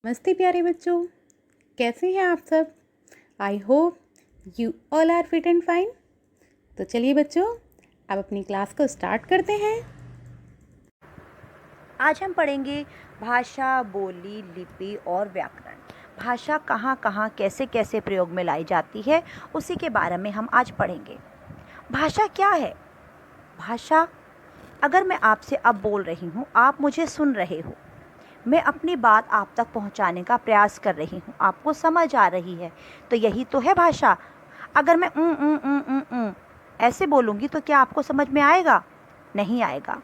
नमस्ते प्यारे बच्चों, कैसे हैं आप सब। I hope you all are fit and fine. तो चलिए बच्चों, अब अपनी क्लास को स्टार्ट करते हैं। आज हम पढ़ेंगे भाषा, बोली, लिपि और व्याकरण। भाषा कहाँ कहाँ कैसे कैसे प्रयोग में लाई जाती है, उसी के बारे में हम आज पढ़ेंगे। भाषा क्या है? भाषा, अगर मैं आपसे अब बोल रही हूँ, आप मुझे सुन रहे हो, मैं अपनी बात आप तक पहुँचाने का प्रयास कर रही हूँ, आपको समझ आ रही है, तो यही तो है भाषा। अगर मैं ऐसे बोलूँगी तो क्या आपको समझ में आएगा? नहीं आएगा।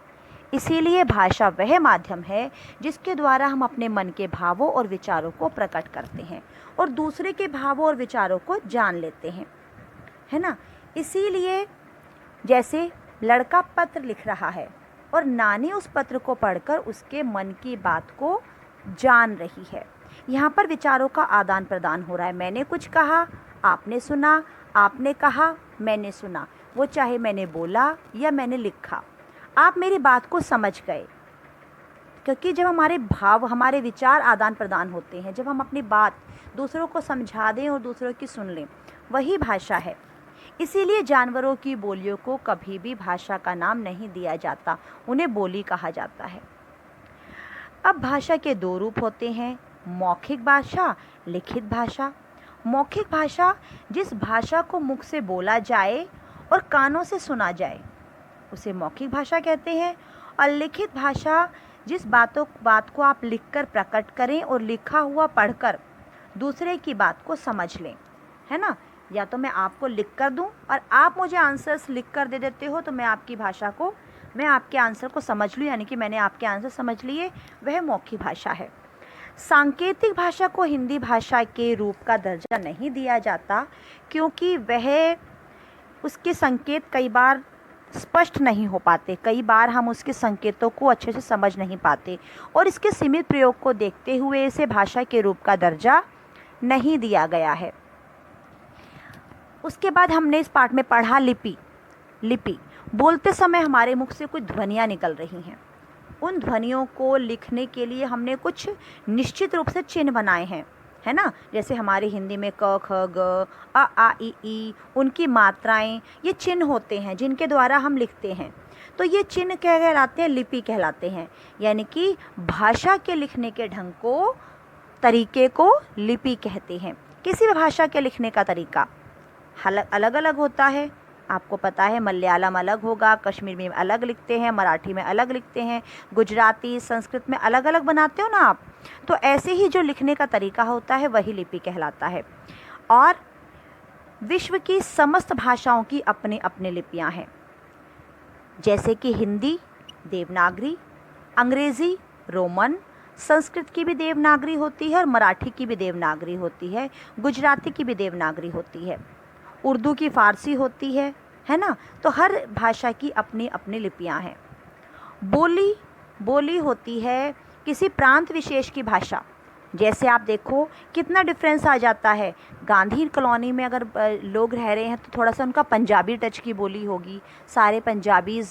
इसीलिए भाषा वह माध्यम है जिसके द्वारा हम अपने मन के भावों और विचारों को प्रकट करते हैं और दूसरे के भावों और विचारों को जान लेते हैं, है ना। इसीलिए जैसे लड़का पत्र लिख रहा है और नानी उस पत्र को पढ़कर उसके मन की बात को जान रही है। यहाँ पर विचारों का आदान प्रदान हो रहा है। मैंने कुछ कहा, आपने सुना, आपने कहा, मैंने सुना। वो चाहे मैंने बोला या मैंने लिखा, आप मेरी बात को समझ गए। क्योंकि जब हमारे भाव, हमारे विचार आदान प्रदान होते हैं, जब हम अपनी बात दूसरों को समझा दें और दूसरों की सुन लें, वही भाषा है। इसीलिए जानवरों की बोलियों को कभी भी भाषा का नाम नहीं दिया जाता, उन्हें बोली कहा जाता है। अब भाषा के दो रूप होते हैं, मौखिक भाषा, लिखित भाषा। मौखिक भाषा जिस भाषा को मुख से बोला जाए और कानों से सुना जाए, उसे मौखिक भाषा कहते हैं। और लिखित भाषा जिस बात को आप लिखकर प्रकट करें और लिखा हुआ पढ़कर दूसरे की बात को समझ लें, है ना। या तो मैं आपको लिख कर दूं और आप मुझे आंसर्स लिख कर दे देते हो, तो मैं आपके आंसर को समझ लूँ, यानी कि मैंने आपके आंसर समझ लिए, वह मौखिक भाषा है। सांकेतिक भाषा को हिंदी भाषा के रूप का दर्जा नहीं दिया जाता, क्योंकि वह उसके संकेत कई बार स्पष्ट नहीं हो पाते, कई बार हम उसके संकेतों को अच्छे से समझ नहीं पाते, और इसके सीमित प्रयोग को देखते हुए इसे भाषा के रूप का दर्जा नहीं दिया गया है। उसके बाद हमने इस पाठ में पढ़ा लिपि। लिपि बोलते समय हमारे मुख से कुछ ध्वनियाँ निकल रही हैं। उन ध्वनियों को लिखने के लिए हमने कुछ निश्चित रूप से चिन्ह बनाए हैं, है ना। जैसे हमारे हिंदी में क, ख, ग, अ, आ, ई, उनकी मात्राएं, ये चिन्ह होते हैं जिनके द्वारा हम लिखते हैं। तो ये चिन्ह क्या कहलाते हैं? लिपि कहलाते हैं। यानी कि भाषा के लिखने के ढंग को, तरीके को लिपि कहते हैं। किसी भी भाषा के लिखने का तरीका अलग अलग होता है। आपको पता है, मलयालम अलग होगा, कश्मीर में अलग लिखते हैं, मराठी में अलग लिखते हैं, गुजराती, संस्कृत में अलग अलग बनाते हो ना आप। तो ऐसे ही जो लिखने का तरीका होता है वही लिपि कहलाता है। और विश्व की समस्त भाषाओं की अपनी अपनी लिपियां हैं। जैसे कि हिंदी देवनागरी, अंग्रेज़ी रोमन, संस्कृत की भी देवनागरी होती है और मराठी की भी देवनागरी होती है, गुजराती की भी देवनागरी होती है, उर्दू की फ़ारसी होती है ना। तो हर भाषा की अपनी अपनी लिपियां हैं। बोली होती है किसी प्रांत विशेष की भाषा। जैसे आप देखो कितना डिफरेंस आ जाता है। गांधी कॉलोनी में अगर लोग रह रहे हैं तो थोड़ा सा उनका पंजाबी टच की बोली होगी। सारे पंजाबीज़,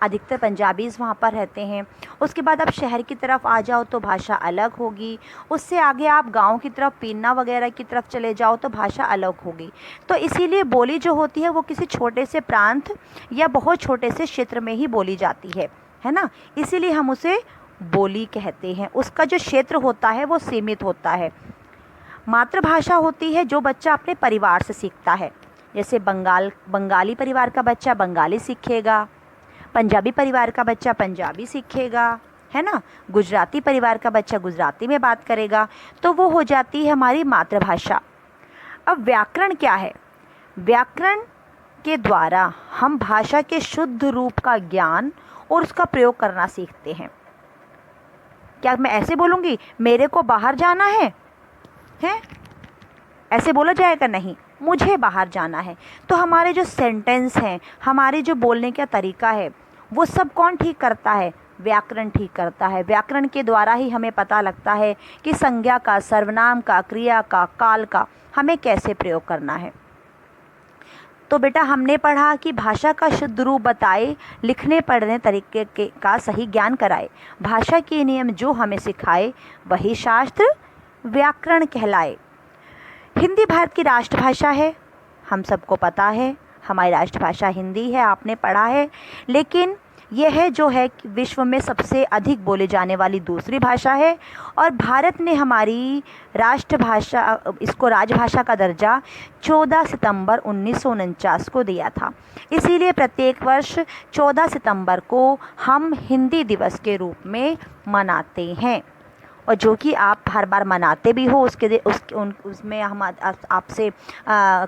अधिकतर पंजाबीज़ वहाँ पर रहते हैं। उसके बाद आप शहर की तरफ आ जाओ तो भाषा अलग होगी। उससे आगे आप गांव की तरफ, पीन्ना वगैरह की तरफ चले जाओ तो भाषा अलग होगी। तो इसीलिए बोली जो होती है वो किसी छोटे से प्रांत या बहुत छोटे से क्षेत्र में ही बोली जाती है ना। इसीलिए हम उसे बोली कहते हैं। उसका जो क्षेत्र होता है वो सीमित होता है। मातृभाषा होती है जो बच्चा अपने परिवार से सीखता है। जैसे बंगाली परिवार का बच्चा बंगाली सीखेगा, पंजाबी परिवार का बच्चा पंजाबी सीखेगा, है ना। गुजराती परिवार का बच्चा गुजराती में बात करेगा। तो वो हो जाती है हमारी मातृभाषा। अब व्याकरण क्या है? व्याकरण के द्वारा हम भाषा के शुद्ध रूप का ज्ञान और उसका प्रयोग करना सीखते हैं। क्या मैं ऐसे बोलूँगी मेरे को बाहर जाना है? ऐसे बोला जाएगा? नहीं, मुझे बाहर जाना है। तो हमारे जो सेंटेंस हैं, हमारे जो बोलने का तरीका है, वो सब कौन ठीक करता है? व्याकरण ठीक करता है। व्याकरण के द्वारा ही हमें पता लगता है कि संज्ञा का, सर्वनाम का, क्रिया का, काल का हमें कैसे प्रयोग करना है। तो बेटा हमने पढ़ा कि भाषा का शुद्ध रूप बताए, लिखने पढ़ने तरीके का सही ज्ञान कराए, भाषा के नियम जो हमें सिखाए, वही शास्त्र व्याकरण कहलाए। हिंदी भारत की राष्ट्रभाषा है, हम सबको पता है, हमारी राष्ट्रभाषा हिंदी है, आपने पढ़ा है। लेकिन यह है जो है कि विश्व में सबसे अधिक बोले जाने वाली दूसरी भाषा है, और भारत ने हमारी राष्ट्रभाषा, इसको राजभाषा का दर्जा 14 सितंबर 1949 को दिया था। इसीलिए प्रत्येक वर्ष 14 सितंबर को हम हिंदी दिवस के रूप में मनाते हैं, और जो कि आप हर बार मनाते भी हो। उसमें हम आपसे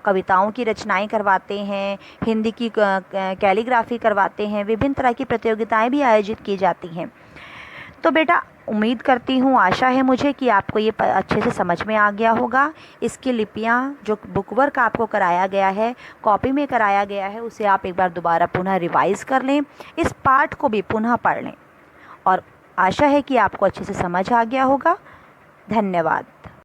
कविताओं की रचनाएं करवाते हैं, हिंदी की कैलीग्राफी करवाते हैं, विभिन्न तरह की प्रतियोगिताएं भी आयोजित की जाती हैं। तो बेटा, उम्मीद करती हूँ, आशा है मुझे कि आपको ये अच्छे से समझ में आ गया होगा। इसकी लिपियाँ जो बुक वर्क आपको कराया गया है, कॉपी में कराया गया है, उसे आप एक बार दोबारा पुनः रिवाइज़ कर लें, इस पाठ को भी पुनः पढ़ लें, और आशा है कि आपको अच्छे से समझ आ गया होगा। धन्यवाद।